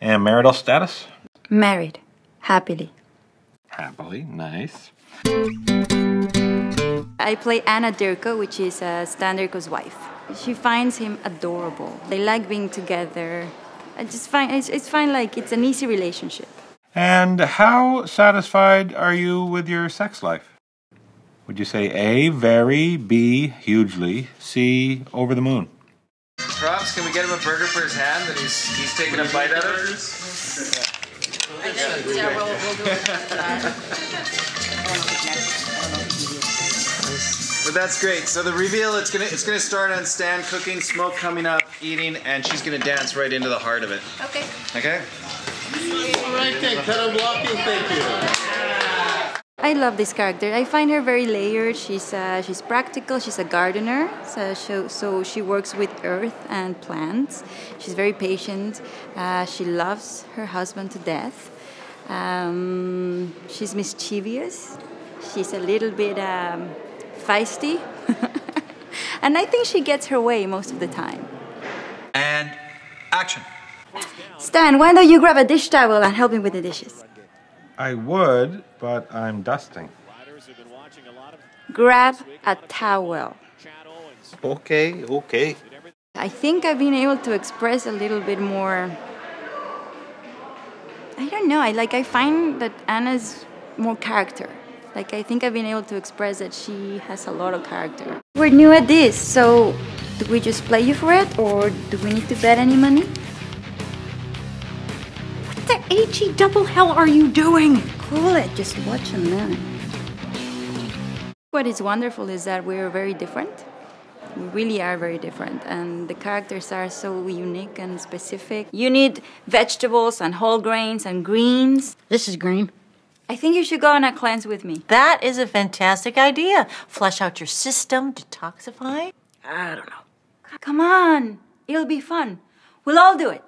And marital status? Married. Happily. Happily, nice. I play Anna Dirko, which is Stan Dirko's wife. She finds him adorable. They like being together. I just find it's fine, like it's an easy relationship. And how satisfied are you with your sex life? Would you say A, very, B, hugely, C, over the moon? Props, can we get him a burger for his hand that he's taking a bite out of? Yeah, we'll do it. But that's great. So the reveal, it's gonna start on Stan cooking, smoke coming up, eating, and she's gonna dance right into the heart of it. Okay. Okay? All right then, cut and blocking, thank you. I love this character. I find her very layered. She's practical. She's a gardener, so she works with earth and plants. She's very patient. She loves her husband to death. She's mischievous. She's a little bit feisty. And I think she gets her way most of the time. And action. Stan, why don't you grab a dish towel and help me with the dishes? I would, but I'm dusting. Grab a towel. Okay. I think I've been able to express a little bit more. I don't know. I find that Anna's more character. Like, I think I've been able to express that she has a lot of character. We're new at this, so do we just play you for it, or do we need to bet any money? What the H-E double hell are you doing? Cool it, just watch and learn. What is wonderful is that we're very different. We really are very different, and the characters are so unique and specific. You need vegetables and whole grains and greens. This is green. I think you should go on a cleanse with me. That is a fantastic idea. Flush out your system, detoxify. I don't know. Come on, it'll be fun. We'll all do it.